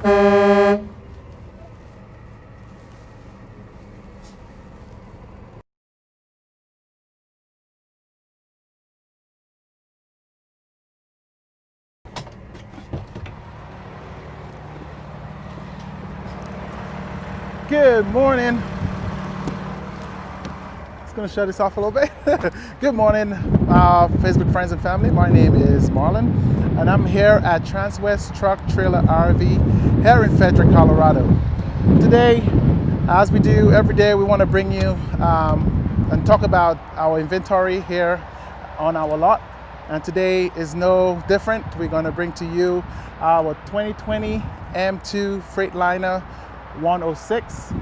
Good morning. Just gonna shut this off a little bit. Good morning, Facebook friends and family. My name is Marlon, and I'm here at Transwest Truck Trailer RV here in Frederick, Colorado. Today, as we do every day, we want to bring you and talk about our inventory here on our lot. And today is no different. We're going to bring to you our 2020 M2 Freightliner 106.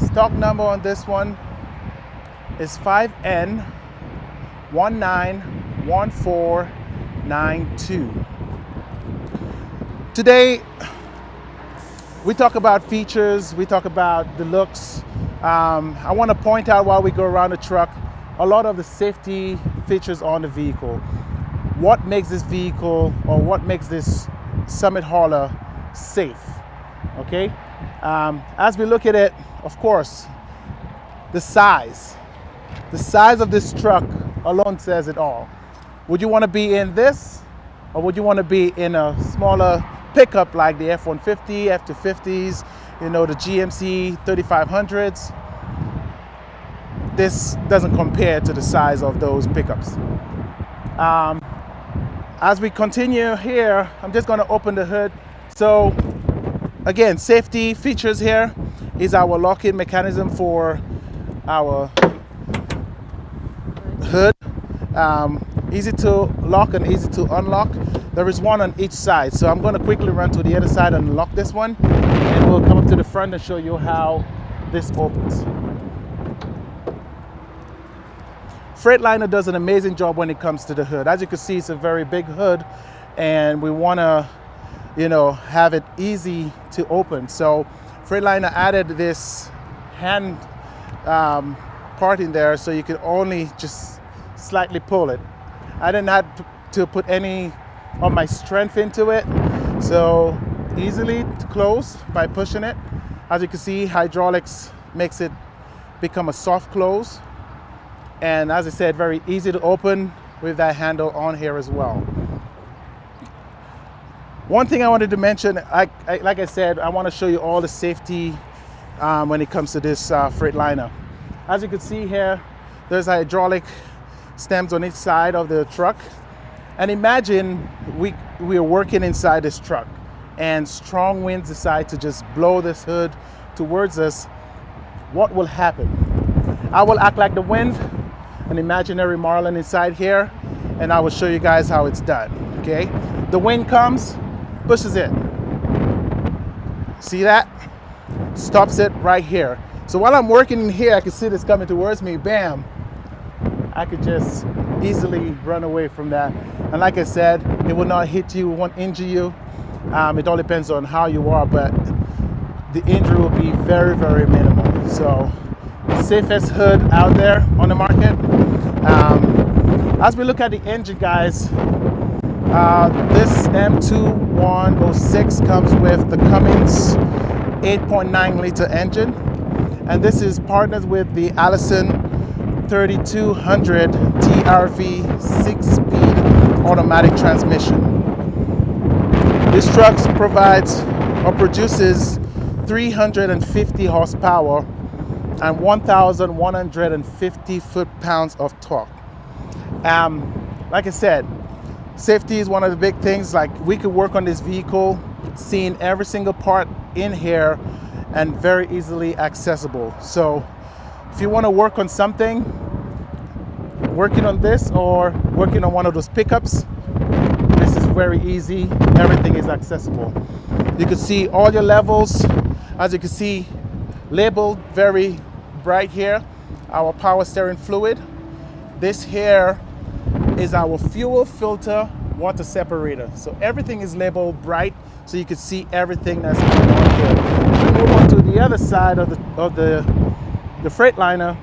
Stock number on this one is 5N191492. Today we talk about features, we talk about the looks. I want to point out while we go around the truck a lot of the safety features on the vehicle. What makes this vehicle, or what makes this Summit hauler safe, okay? As we look at it, of course, the size of this truck alone says it all. Would you want to be in this, or would you want to be in a smaller pickup like the F-150, F-250s, you know, the GMC 3500s? This doesn't compare to the size of those pickups. As we continue here, I'm just going to open the hood. So again, safety features here is our lock-in mechanism for our hood. Easy to lock and easy to unlock. There is one on each side. So I'm going to quickly run to the other side and lock this one. And we'll come up to the front and show you how this opens. Freightliner does an amazing job when it comes to the hood. As you can see, it's a very big hood, and we want to, you know, have it easy to open. So Freightliner added this hand part in there, so you can only just slightly pull it. I didn't have to put any of my strength into it, so easily to close by pushing it. As you can see, hydraulics makes it become a soft close. And as I said, very easy to open with that handle on here as well. One thing I wanted to mention, like I said, I want to show you all the safety when it comes to this Freightliner. As you can see here, there's hydraulic stems on each side of the truck. And imagine we are working inside this truck and strong winds decide to just blow this hood towards us. What will happen? I will act like the wind, an imaginary Marlin inside here, and I will show you guys how it's done, okay? The wind comes, pushes it. See that? Stops it right here. So while I'm working in here, I can see this coming towards me, bam. I could just easily run away from that. And like I said, it will not hit you, it won't injure you. It all depends on how you are, but the injury will be very, very minimal. So, safest hood out there on the market. As we look at the engine, guys, this M2 106 comes with the Cummins 8.9 liter engine, and this is partnered with the Allison 3200 TRV 6-speed automatic transmission. This truck provides or produces 350 horsepower and 1,150 foot-pounds of torque. Like I said, safety is one of the big things. Like, we could work on this vehicle, seeing every single part in here, and very easily accessible. So if you want to work on something, working on this or working on one of those pickups, this is very easy. Everything is accessible. You can see all your levels. As you can see, labeled very bright here, our power steering fluid. This here is our fuel filter water separator. So everything is labeled bright, so you can see everything that's going on here. If we move on to the other side of the Freightliner,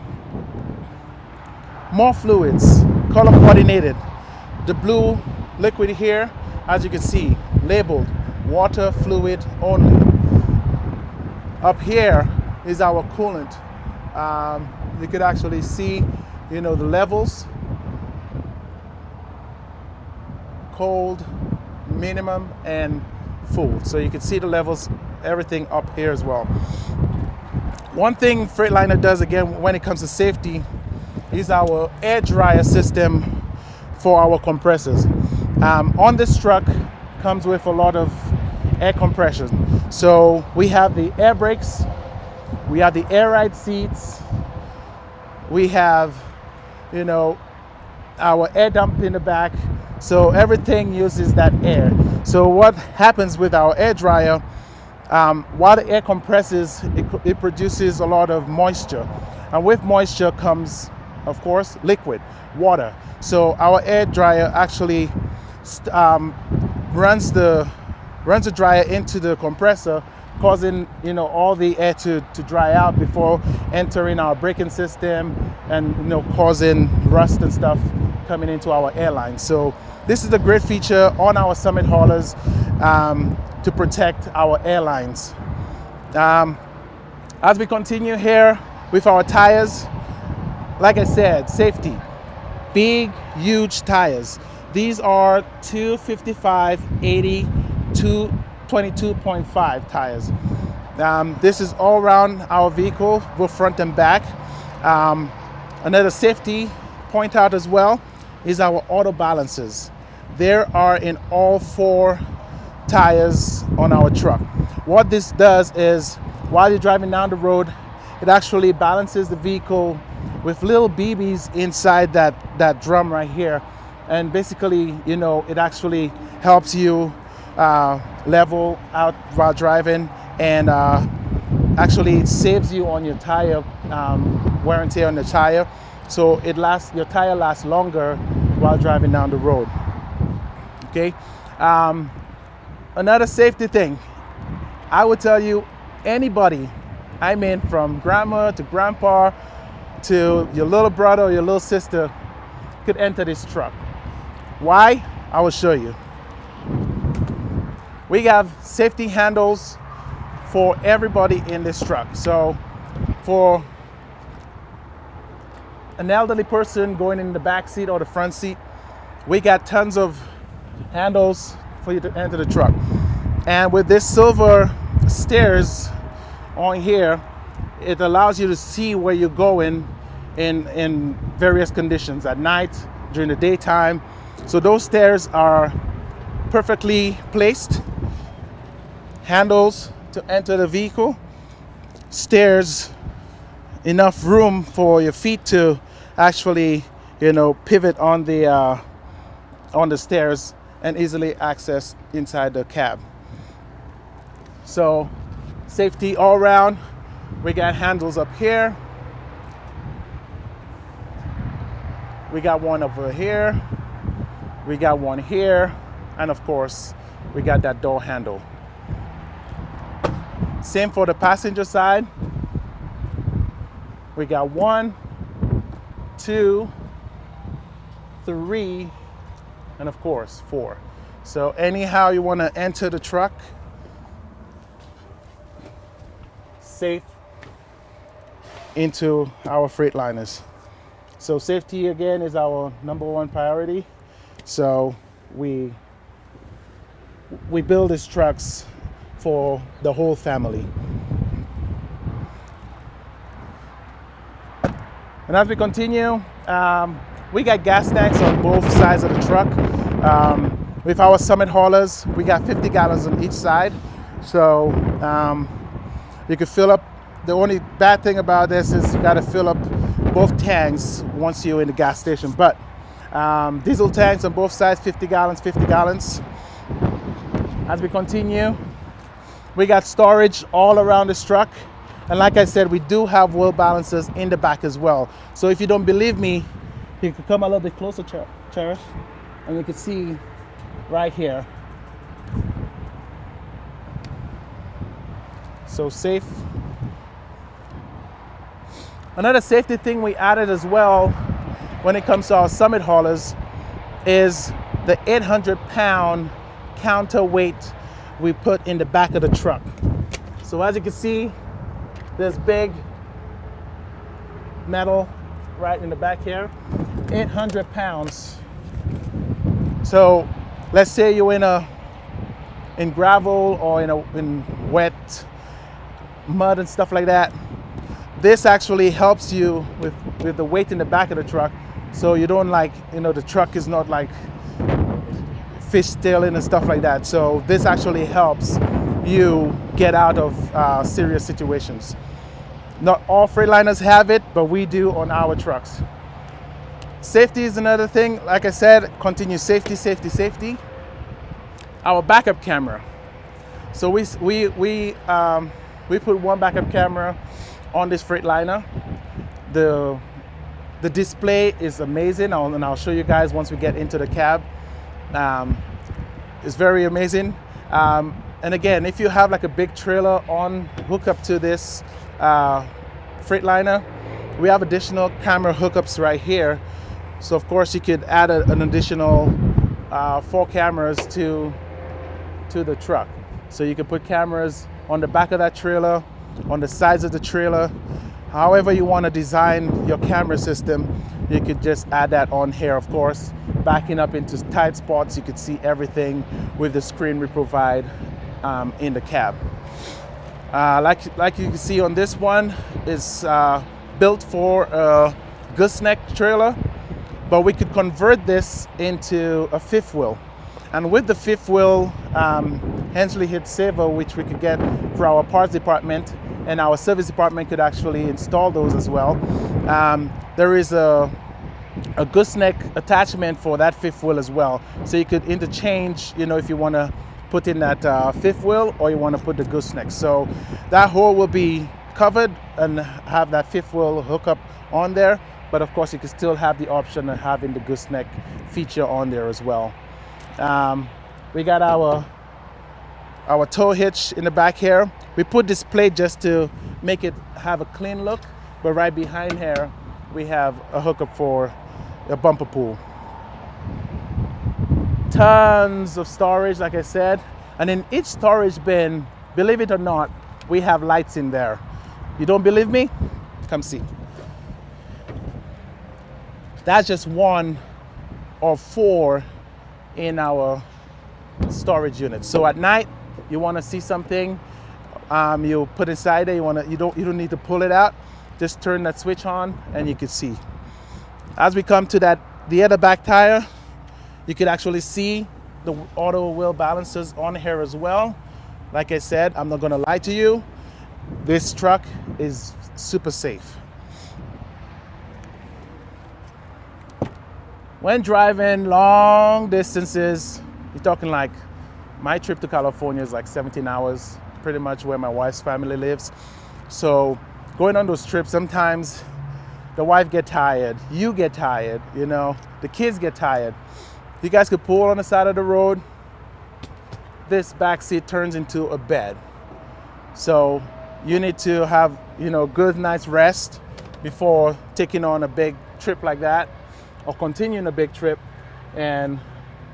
more fluids, color coordinated. The blue liquid here, as you can see, labeled water fluid only. Up here is our coolant. You could actually see, the levels. Cold, minimum, and full. So you can see the levels, everything up here as well. One thing Freightliner does, again, when it comes to safety, is our air dryer system for our compressors. On this truck comes with a lot of air compression. So we have the air brakes, we have the air ride seats, we have, our air dump in the back. So everything uses that air. So what happens with our air dryer, while the air compresses, it produces a lot of moisture. And with moisture comes, of course, liquid, water. So our air dryer actually runs the dryer into the compressor, causing all the air to dry out before entering our braking system, and causing rust and stuff coming into our airline. So this is a great feature on our summit haulers to protect our airlines. As we continue here with our tires, like I said, safety. Big, huge tires. These are 255/80 222.5 tires. This is all around our vehicle, both front and back. Another safety point out as well is our auto balancers. There are in all 4 tires on our truck. What this does is, while you're driving down the road, it actually balances the vehicle with little BBs inside that drum right here. And basically, it actually helps you level out while driving, and actually it saves you on your tire, wear and tear on the tire. So your tire lasts longer while driving down the road. Okay. Another safety thing, I would tell you, anybody, from grandma to grandpa to your little brother or your little sister, could enter this truck. Why? I will show you. We have safety handles for everybody in this truck. So for an elderly person going in the back seat or the front seat, we got tons of handles for you to enter the truck. And with this silver stairs on here, it allows you to see where you're going in various conditions, at night, during the daytime. So those stairs are perfectly placed. Handles to enter the vehicle, stairs, enough room for your feet to actually, pivot on the stairs and easily access inside the cab. So safety all around. We got handles up here. We got one over here. We got one here. And of course, we got that door handle. Same for the passenger side. We got 1, 2, 3, and of course 4. So anyhow you want to enter the truck, safe into our Freightliners. So safety again is our #1 priority. So we build these trucks for the whole family. And as we continue, we got gas tanks on both sides of the truck. With our summit haulers, we got 50 gallons on each side. So you can fill up. The only bad thing about this is you got to fill up both tanks once you're in the gas station. But diesel tanks on both sides, 50 gallons, 50 gallons. As we continue, we got storage all around this truck. And like I said, we do have wheel balancers in the back as well. So if you don't believe me, you can come a little bit closer, Cherish, and you can see right here. So safe. Another safety thing we added as well when it comes to our summit haulers is the 800-pound counterweight we put in the back of the truck. So as you can see, this big metal right in the back here, 800 pounds. So let's say you're in gravel or in wet mud and stuff like that. This actually helps you with the weight in the back of the truck, so you don't the truck is not like fishtailing and stuff like that. So this actually helps you get out of serious situations. Not all Freightliners have it, but we do on our trucks. Safety is another thing. Like I said, continue safety, safety, safety. Our backup camera. So we put one backup camera on this Freightliner. The display is amazing, and I'll show you guys once we get into the cab. It's very amazing. And again, if you have like a big trailer on hook up to this Freightliner, we have additional camera hookups right here. So of course you could add an additional 4 cameras to the truck. So you can put cameras on the back of that trailer, on the sides of the trailer. However you want to design your camera system, you could just add that on here. Of course, backing up into tight spots, you could see everything with the screen we provide in the cab. Like you can see on this one, is built for a gooseneck trailer, but we could convert this into a fifth wheel. And with the fifth wheel Hensley heat saver, which we could get for our parts department, and our service department could actually install those as well. There is a gooseneck attachment for that fifth wheel as well. So you could interchange, if you want to put in that fifth wheel or you want to put the gooseneck. So that hole will be covered and have that fifth wheel hookup on there. But of course, you can still have the option of having the gooseneck feature on there as well. We got our tow hitch in the back here. We put this plate just to make it have a clean look, but right behind here we have a hookup for a bumper pull. Tons of storage, like I said, and in each storage bin, believe it or not, we have lights in there. You don't believe me? Come see. That's just one or 4 in our storage unit. So at night, you want to see something, you put inside there. You don't need to pull it out. Just turn that switch on, and you can see. As we come to the other back tire, you can actually see the auto wheel balancers on here as well. Like I said, I'm not going to lie to you. This truck is super safe. When driving long distances, you're talking like my trip to California is like 17 hours, pretty much where my wife's family lives. So going on those trips, sometimes the wife get tired, you get tired, the kids get tired. You guys could pull on the side of the road. This back seat turns into a bed. So you need to have, good night's rest before taking on a big trip like that or continuing a big trip. And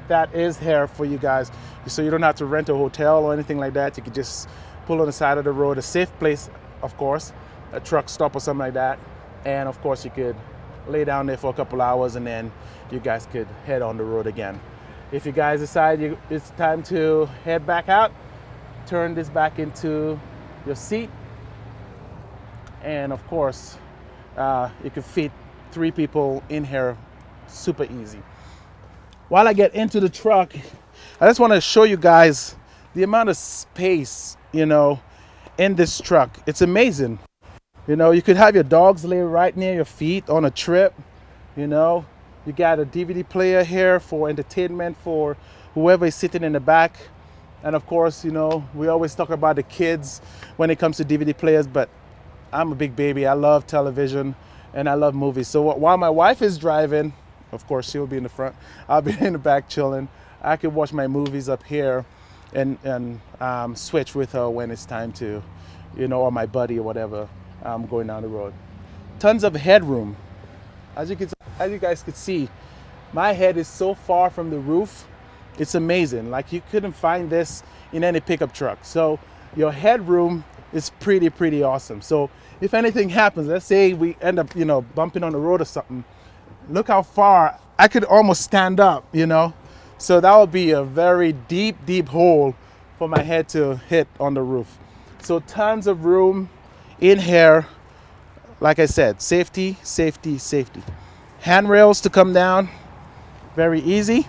that is here for you guys. So you don't have to rent a hotel or anything like that. You could just pull on the side of the road, a safe place, of course, a truck stop or something like that. And of course you could lay down there for a couple hours and then you guys could head on the road again. If you guys decide it's time to head back out, turn this back into your seat. And of course, you can fit 3 people in here super easy. While I get into the truck, I just want to show you guys the amount of space, in this truck. It's amazing. You could have your dogs lay right near your feet on a trip. You got a DVD player here for entertainment for whoever is sitting in the back. And of course, we always talk about the kids when it comes to DVD players, but I'm a big baby. I love television and I love movies. So while my wife is driving, of course, she'll be in the front, I'll be in the back chilling. I could watch my movies up here and switch with her when it's time to, or my buddy or whatever, going down the road. Tons of headroom. As you guys could see, my head is so far from the roof. It's amazing. Like, you couldn't find this in any pickup truck. So your headroom is pretty awesome. So if anything happens, let's say we end up, bumping on the road or something, look how far I could almost stand up, So that would be a very deep hole for my head to hit on the roof. So tons of room in here. Like I said, safety. Handrails to come down, very easy.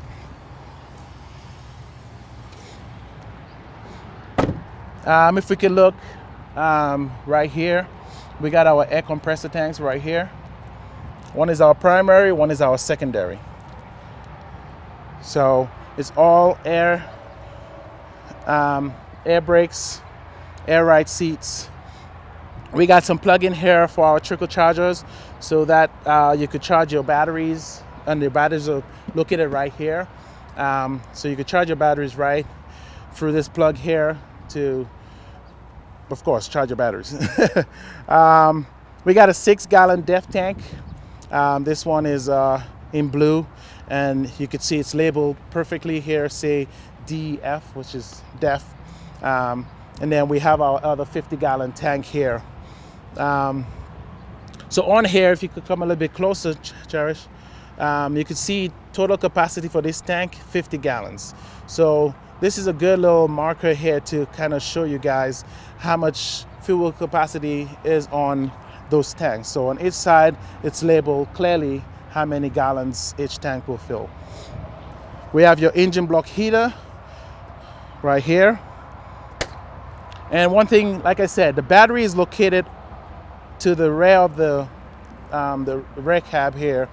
If we can look right here, we got our air compressor tanks right here. One is our primary, one is our secondary. So it's all air brakes, air ride seats. We got some plug-in here for our trickle chargers so that you could charge your batteries, and the batteries are located right here. So you could charge your batteries right through this plug here to, of course, charge your batteries. We got a 6-gallon DEF tank. This one is in blue, and you can see it's labeled perfectly here, say DEF, which is DEF. And then we have our other 50-gallon tank here. So on here, if you could come a little bit closer, Cherish, you can see total capacity for this tank, 50 gallons. So this is a good little marker here to kind of show you guys how much fuel capacity is on those tanks. So on each side, it's labeled clearly how many gallons each tank will fill. We have your engine block heater right here. And one thing, like I said, the battery is located to the rear of the rear cab here.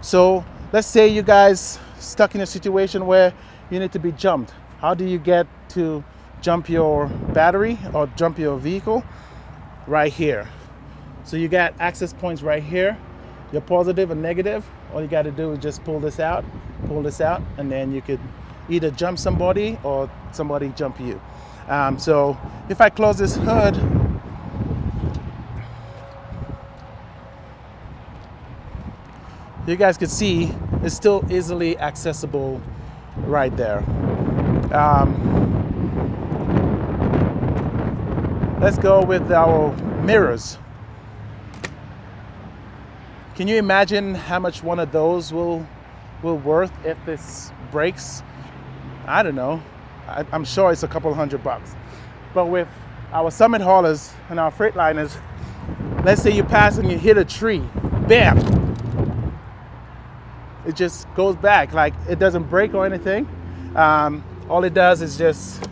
So let's say you guys stuck in a situation where you need to be jumped. How do you get to jump your battery or jump your vehicle? Right here. So you got access points right here. Your positive and negative. All you got to do is just pull this out, and then you could either jump somebody or somebody jump you. So if I close this hood, you guys can see it's still easily accessible right there. Let's go with our mirrors. Can you imagine how much one of those will worth if this breaks? I don't know. I'm sure it's a couple $100. But with our summit haulers and our Freightliners, let's say you pass and you hit a tree, bam! It just goes back, like it doesn't break or anything. All it does is just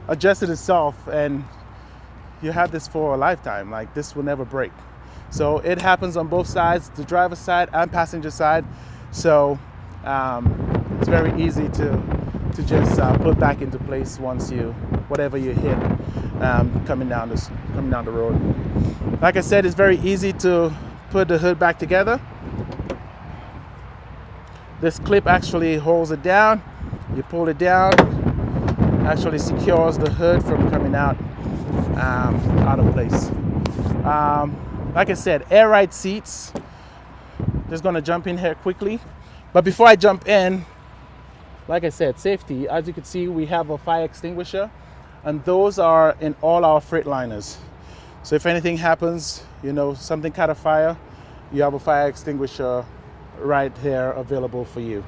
adjust it itself, and you have this for a lifetime. Like, this will never break. So it happens on both sides, the driver's side and passenger side. So it's very easy to just put back into place once whatever you hit coming down the road. Like I said, it's very easy to put the hood back together. This clip actually holds it down. You pull it down, actually secures the hood from coming out of place. Like I said, air ride seats. Just gonna jump in here quickly. But before I jump in, like I said, safety. As you can see, we have a fire extinguisher, and those are in all our Freightliners. So if anything happens, something caught a fire, you have a fire extinguisher right here available for you.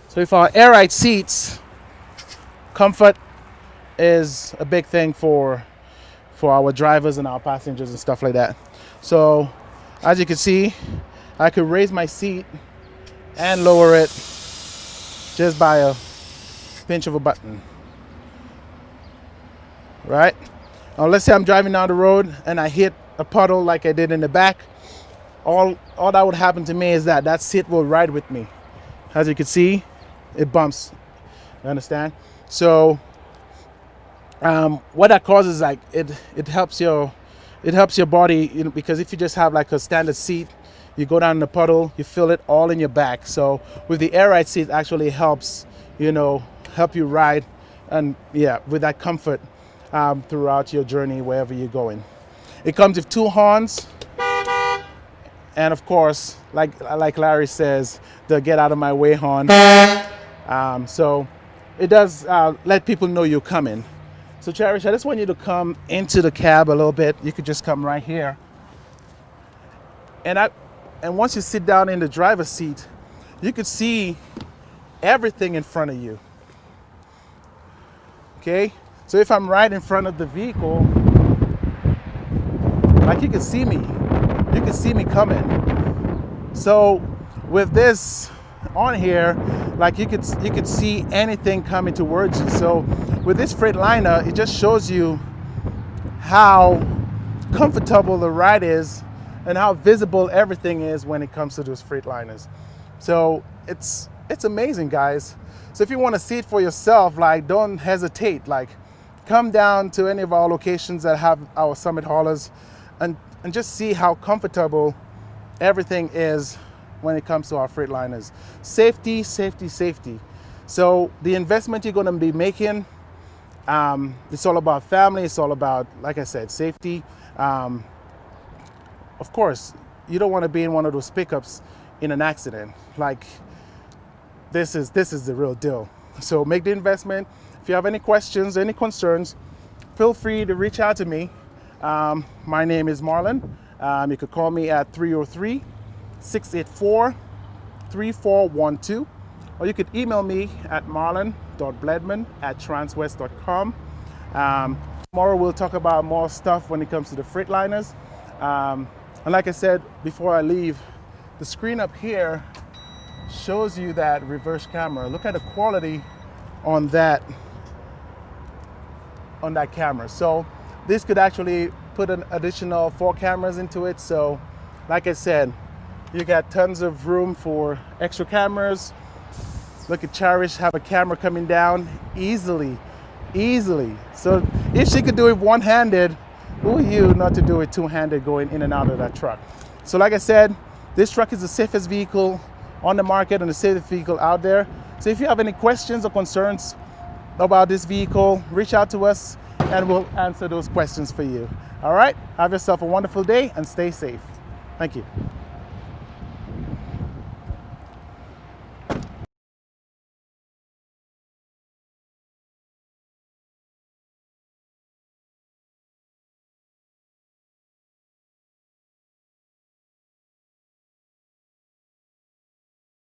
So if our air ride seats, comfort is a big thing for our drivers and our passengers and stuff like that. So as you can see, I could raise my seat and lower it just by a pinch of a button. Right? Now let's say I'm driving down the road and I hit a puddle like I did in the back. All that would happen to me is that seat will ride with me. As you can see, it bumps. You understand? So what that causes, like, it helps your body, because if you just have like a standard seat, you go down in the puddle, you feel it all in your back. So with the air ride seat, actually helps, help you ride, and with that comfort throughout your journey wherever you're going. It comes with 2 horns, and of course, like Larry says, the get out of my way horn. So it does let people know you're coming. So Cherish, I just want you to come into the cab a little bit. You could just come right here. And once you sit down in the driver's seat, you could see everything in front of you. Okay? So if I'm right in front of the vehicle, like you can see me. You can see me coming. So with this on here, like you could see anything coming towards you. So with this Freightliner, it just shows you how comfortable the ride is and how visible everything is when it comes to those Freightliners. So it's amazing, guys. So if you want to see it for yourself, like don't hesitate. Like come down to any of our locations that have our summit haulers and just see how comfortable everything is when it comes to our Freightliners. Safety, safety, safety. So the investment you're going to be making, it's all about family. It's all about, like I said, safety. Of course, you don't want to be in one of those pickups in an accident. Like this is the real deal. So make the investment. If you have any questions, any concerns, feel free to reach out to me. My name is Marlon. You could call me at 303-684-3412, or you could email me at marlon.bledman@transwest.com. Tomorrow we'll talk about more stuff when it comes to the Freightliners. And like I said before I leave, the screen up here shows you that reverse camera. Look at the quality on that camera. So this could actually put an additional 4 cameras into it. So like I said, you got tons of room for extra cameras. Look at Cherish have a camera coming down easily. So if she could do it one-handed, who are you not to do it two-handed going in and out of that truck? So like I said, this truck is the safest vehicle on the market and the safest vehicle out there. So if you have any questions or concerns about this vehicle, reach out to us and we'll answer those questions for you. All right, have yourself a wonderful day and stay safe. Thank you.